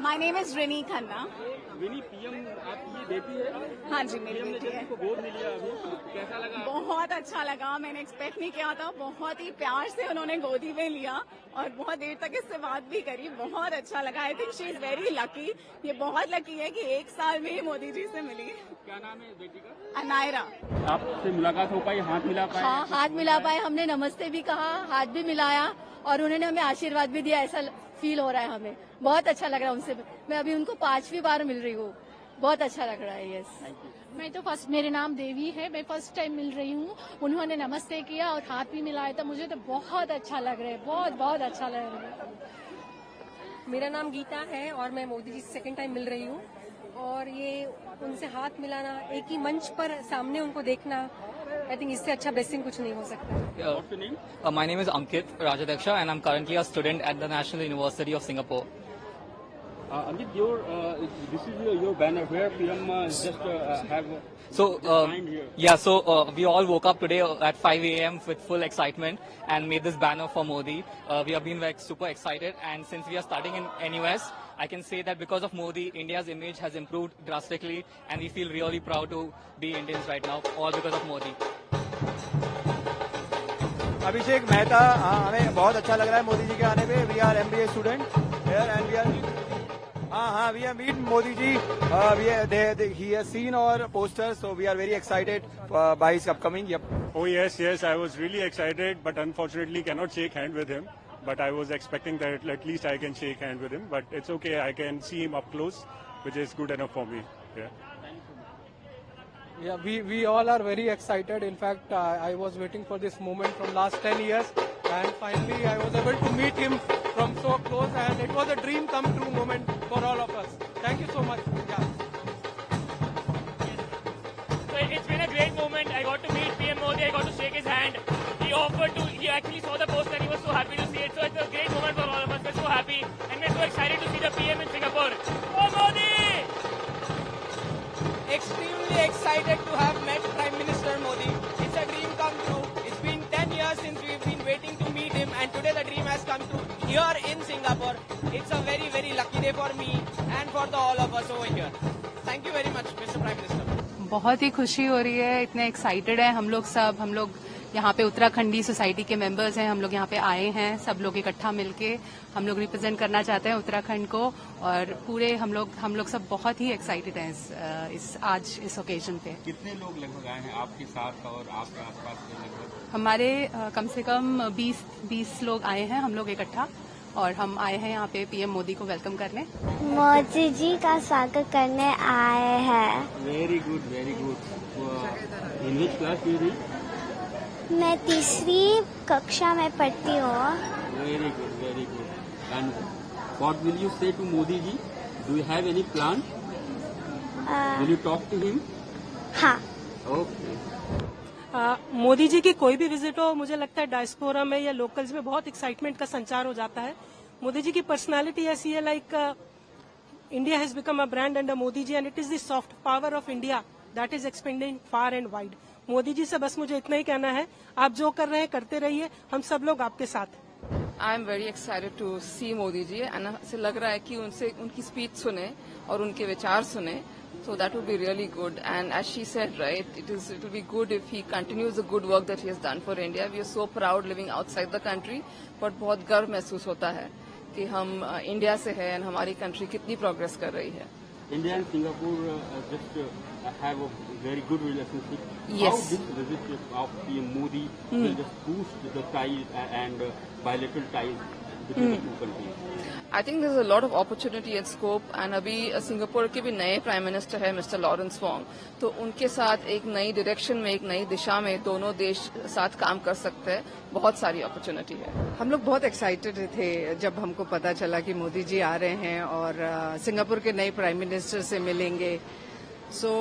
My name is Rini Khanna. Vini, PM आपकी ये बेटी है? हाँ जी, मेरी पीएम ने बेटी जब है। उनको गोद में लिया अभी, कैसा लगा? बहुत अच्छा लगा, मैंने एक्सपेक्ट नहीं किया था। बहुत ही प्यार से उन्होंने गोदी में लिया और बहुत देर तक इससे बात भी करी। बहुत अच्छा लगा। I think she is very lucky. ये बहुत लकी है कि 1 साल में ही मोदी जी से मिली। क्या नाम है बेटी का? अनायरा। आपसे मुलाकात हो पाई, हाथ मिला पाए? हाँ, हाथ मिला पाए, हमने नमस्ते भी कहा, हाथ भी मिलाया और उन्होंने हमें आशीर्वाद भी दिया। ऐसा फील हो रहा है हमें, बहुत अच्छा लग रहा है उनसे। मैं अभी उनको 5वीं बार मिल रही हूँ, बहुत अच्छा लग रहा है। यस, मैं तो फर्स्ट, मेरे नाम देवी है, मैं फर्स्ट टाइम मिल रही हूँ। उन्होंने नमस्ते किया और हाथ भी मिलाया, तो मुझे तो बहुत अच्छा लग रहा है, बहुत बहुत अच्छा लग रहा है। मेरा नाम गीता है और मैं मोदी जी से सेकंड टाइम मिल रही हूँ और ये उनसे हाथ मिलाना, एक ही मंच पर सामने उनको देखना, आई थिंक इससे अच्छा ब्लेसिंग कुछ नहीं हो सकता। What's your name? My name is Ankit Rajadaksha and I'm currently a student at the National University of Singapore. Ankit, this is your banner where PM just have So, signed here. we all woke up today at 5 a.m. with full excitement and made this banner for Modi. We have been super excited, and since we are starting in NUS, I can say that because of Modi, India's image has improved drastically, and we feel really proud to be Indians right now, all because of Modi. अभिषेक मेहता, हमें बहुत अच्छा लग रहा है मोदी जी के आने पे। We are MBA student here and we are we have meet Modi ji. He has seen our posters, so we are very excited by his upcoming. Yep. Oh yes, I was really excited, but unfortunately cannot shake hand with him. But I was expecting that at least I can shake hand with him. But it's okay, I can see him up close, which is good enough for me. Yeah, we all are very excited. In fact, I was waiting for this moment from last 10 years, and finally I was able to meet him from so close, and it was a dream come true moment for all of us. Thank you so much. Yeah. So it's been a great moment. I got to meet PM Modi. I got to shake his hand. He actually saw the post and he was so happy to see it. So it's a great moment for all of us. We're so happy and we're so excited to see the PM in Singapore. Oh Modi! Extremely excited to have met Prime Minister Modi. It's a dream come true. It's been 10 years since we've been waiting to meet him, and today the dream has come true here in Singapore. It's a very, very lucky day for me and for all of us over here. Thank you very much, Mr. Prime Minister. बहुत ही खुशी हो रही है, इतने excited हैं हम लोग यहाँ पे उत्तराखंडी सोसाइटी के मेंबर्स हैं। हम लोग यहाँ पे आए हैं, सब लोग इकट्ठा मिलके हम लोग रिप्रेजेंट करना चाहते हैं उत्तराखंड को, और पूरे हम लोग सब बहुत ही एक्साइटेड हैं इस ओकेजन पे। कितने लोग लगभग आए हैं आपके साथ और आपके आसपास के लगभग? हमारे कम से कम 20 लोग आए हैं, हम लोग इकट्ठा, और हम आए हैं यहाँ पे PM मोदी को वेलकम करने। मोदी जी का स्वागत करने आए हैं। Very good, very good. In which class you read? मैं 3री कक्षा में पढ़ती हूँ। Very good, very good. And what will you say to Modi ji? Do you have any plan? Will you talk to him? हाँ। ओके। मोदी जी की कोई भी विजिट हो, मुझे लगता है डायस्पोरा में या लोकल्स में बहुत एक्साइटमेंट का संचार हो जाता है। मोदी जी की पर्सनालिटी ऐसी है, like India has become a brand under Modi ji, and it is the soft power of India that is expanding far and wide. Modi ji से बस मुझे इतना ही कहना है, आप जो कर रहे हैं करते रहिए, हम सब लोग आपके साथ हैं। I am very excited to see Modi ji, and ऐसे लग रहा है कि उनकी स्पीच सुने और उनके विचार सुने, so that would be really good. And as she said, right, it will be good if he continues the good work that he has done for India. We are so proud living outside the country, but बहुत गर्व महसूस होता है कि हम India से हैं और हमारी कंट्री कितनी प्रोग्रेस कर रही है। India and Singapore just have a very good relationship. Yes. How this visit of PM Modi will just boost the ties and bilateral ties between the two countries? I think there's a lot of opportunity and scope, and अभी Singapore के भी नए prime minister है mister Lawrence Wong, तो उनके साथ एक नई डायरेक्शन में, एक नई दिशा में दोनों देश साथ काम कर सकते हैं। बहुत सारी अपॉर्चुनिटी है। हम लोग बहुत एक्साइटेड थे जब हमको पता चला कि मोदी जी आ रहे हैं और सिंगापुर के नए प्राइम मिनिस्टर से मिलेंगे। सो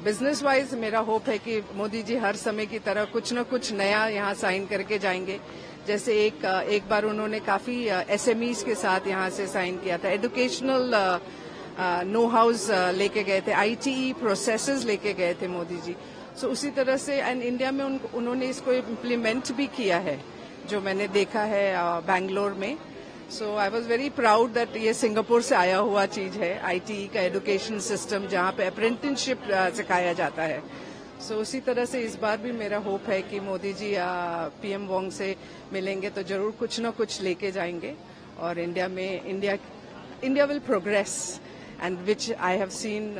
बिजनेस वाइज मेरा होप है कि मोदी जी हर समय की तरह कुछ न कुछ नया यहाँ साइन करके जाएंगे। जैसे एक बार उन्होंने काफी SMEs के साथ यहाँ से साइन किया था, एजुकेशनल नो हाउस लेके गए थे, ITE प्रोसेसेस लेके गए थे मोदी जी। सो उसी तरह से एंड इंडिया में उन्होंने इसको इम्प्लीमेंट भी किया है, जो मैंने देखा है बैंगलोर में। So I was very proud that ये सिंगापुर से आया हुआ चीज है, IT का एजुकेशन सिस्टम जहाँ पे अप्रेंटिसशिप सिखाया जाता है। सो उसी तरह से इस बार भी मेरा होप है कि मोदी जी PM वोंग से मिलेंगे तो जरूर कुछ न कुछ लेके जाएंगे और India will progress and which I have seen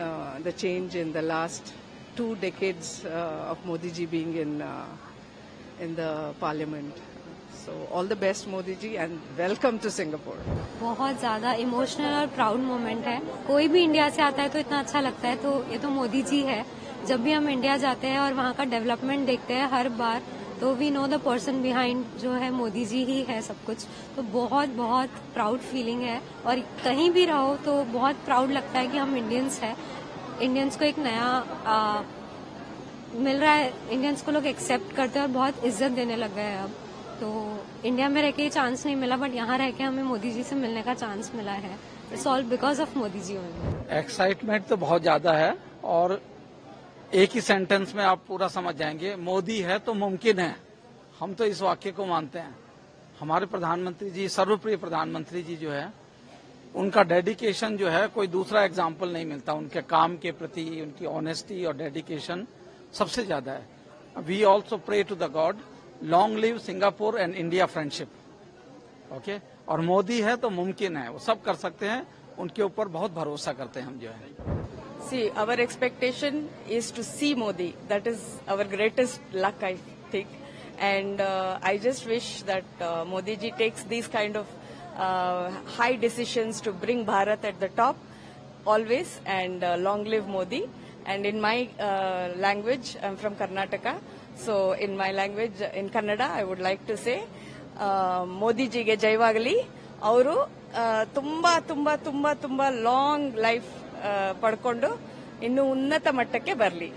the change in the last 2 decades of Modi ji being in the parliament. So all the best Modi ji and welcome to Singapore. बहुत ज्यादा emotional और proud moment है। कोई भी India से आता है तो इतना अच्छा लगता है, तो ये तो मोदी जी है। जब भी हम इंडिया जाते हैं और वहाँ का डेवलपमेंट देखते हैं हर बार, तो we know the person behind जो है मोदी जी ही है सब कुछ। तो बहुत बहुत प्राउड फीलिंग है और कहीं भी रहो तो बहुत प्राउड लगता है कि हम इंडियंस हैं। इंडियंस को एक नया मिल रहा है, इंडियंस को लोग एक्सेप्ट करते हैं और बहुत इज्जत देने लग गए हैं अब। तो इंडिया में रह के चांस नहीं मिला, बट यहाँ रह के हमें मोदी जी से मिलने का चांस मिला है। It's all because of Modi ji only. Excitement तो बहुत ज्यादा है और एक ही सेंटेंस में आप पूरा समझ जाएंगे, मोदी है तो मुमकिन है। हम तो इस वाक्य को मानते हैं। हमारे प्रधानमंत्री जी, सर्वप्रिय प्रधानमंत्री जी जो है, उनका डेडिकेशन जो है कोई दूसरा एग्जाम्पल नहीं मिलता। उनके काम के प्रति उनकी ऑनेस्टी और डेडिकेशन सबसे ज्यादा है। We also pray to the god, long live Singapore and India friendship. Okay, और मोदी है तो मुमकिन है, वो सब कर सकते हैं, उनके ऊपर बहुत भरोसा करते हैं हम जो है। See, our expectation is to see Modi. That is our greatest luck, I think. And I just wish that Modi ji takes these kind of high decisions to bring Bharat at the top always, and long live Modi. And in my language, I'm from Karnataka, so in my language, in Kannada, I would like to say, Modi ji ge jayavagli, avaru tumba tumba tumba tumba long life ಪಡ್ಕೊಂಡು ಇನ್ನು ಉನ್ನತ ಮಟ್ಟಕ್ಕೆ ಬರಲಿ।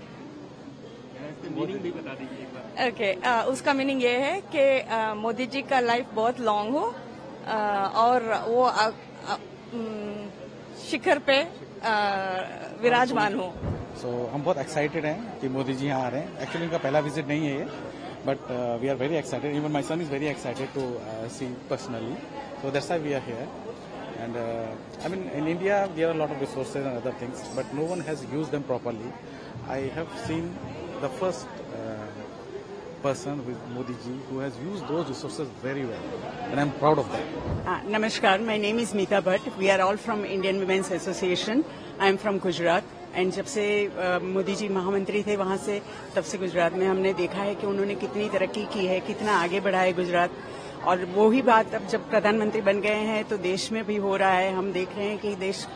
Okay, उसका meaning ये है कि मोदी जी का लाइफ बहुत लॉन्ग हो और वो शिखर पे विराजमान हो। सो हम बहुत एक्साइटेड हैं कि मोदी जी यहाँ आ रहे हैं। एक्चुअली उनका पहला विजिट नहीं है ये, but we are very excited. Even my son is very excited to see personally, so that's why we are here. And I mean, in India, we have a lot of resources and other things, but no one has used them properly. I have seen the first person with Modi ji who has used those resources very well, and I'm proud of that. Namaskar, my name is Meeta Bhatt. We are all from Indian Women's Association. I am from Gujarat. And जब से मोदी जी महामंत्री थे वहाँ से, तब से गुजरात में हमने देखा है कि उन्होंने कितनी तरक्की की है, कितना आगे बढ़ा है गुजरात। और वो ही बात अब जब प्रधानमंत्री बन गए हैं तो देश में भी हो रहा है। हम देख रहे हैं कि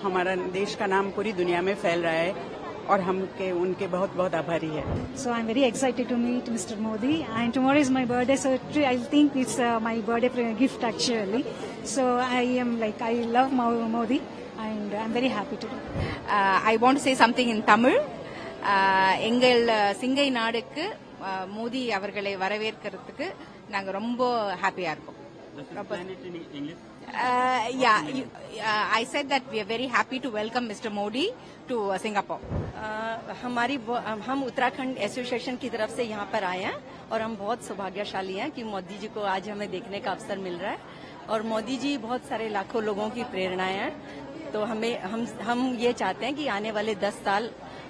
हमारा देश का नाम पूरी दुनिया में फैल रहा है और हम उनके बहुत बहुत आभारी है। So I'm very excited to meet Mr. Modi, and tomorrow is my birthday, so I think it's my birthday gift actually. So I love Modi, and I'm very happy to do. I want to say something in Tamil. எங்கள் சிங்கை நாடுக்கு மோடி அவர்களை வரவேற்கிறதுக்கு நாங்க ரொம்ப ஹாப்பியா இருக்கோம்। I said that we are very happy to welcome Mr. Modi to Singapore. हम Uttarakhand association की तरफ से यहाँ पर आए हैं और हम बहुत सौभाग्यशाली हैं कि मोदी जी को आज हमें देखने का अवसर मिल रहा है। और मोदी जी बहुत सारे लाखों लोगों की प्रेरणाएं हैं, तो हम ये चाहते हैं कि आने वाले 10 साल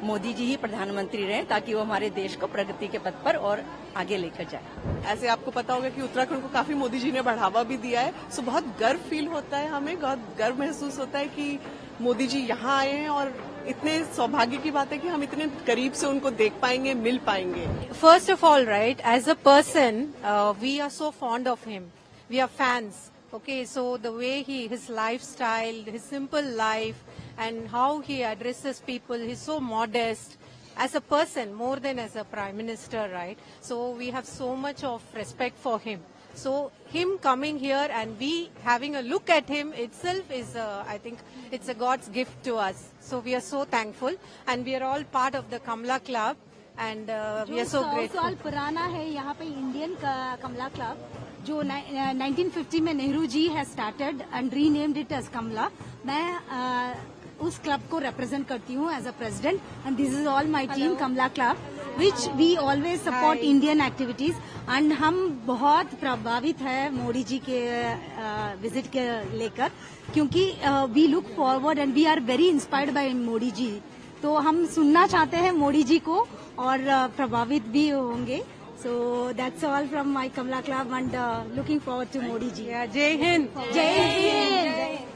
मोदी जी ही प्रधानमंत्री रहें ताकि वो हमारे देश को प्रगति के पथ पर और आगे लेकर जाए। ऐसे आपको पता होगा कि उत्तराखंड को काफी मोदी जी ने बढ़ावा भी दिया है, सो बहुत गर्व फील होता है, हमें बहुत गर्व महसूस होता है कि मोदी जी यहाँ आए हैं और इतने सौभाग्य की बात है कि हम इतने करीब से उनको देख पाएंगे, मिल पाएंगे। First of all, right, as a person we are so fond of him, we are fans. Okay, so the way his lifestyle, his simple life, and how he addresses people, he's so modest as a person more than as a prime minister, right? So we have so much of respect for him. So him coming here and we having a look at him itself is, I think, it's a God's gift to us. So we are so thankful, and we are all part of the Kamla Club, and we are so grateful. 100 साल पुराना है यहाँ पे Indian कमला club, जो 1950 में नेहरू जी है started and renamed it as Kamala. मैं उस क्लब को रिप्रेजेंट करती हूँ as a president and this is all my team Kamala club which we always support Indian activities and हम बहुत प्रभावित है मोदी जी के विजिट के लेकर क्योंकि we look forward and we are very inspired by Modi ji. तो हम सुनना चाहते हैं मोदी जी को और प्रभावित भी होंगे। So that's all from my Kamla Club and looking forward to Modi ji. Jai Hind. Jai Hind.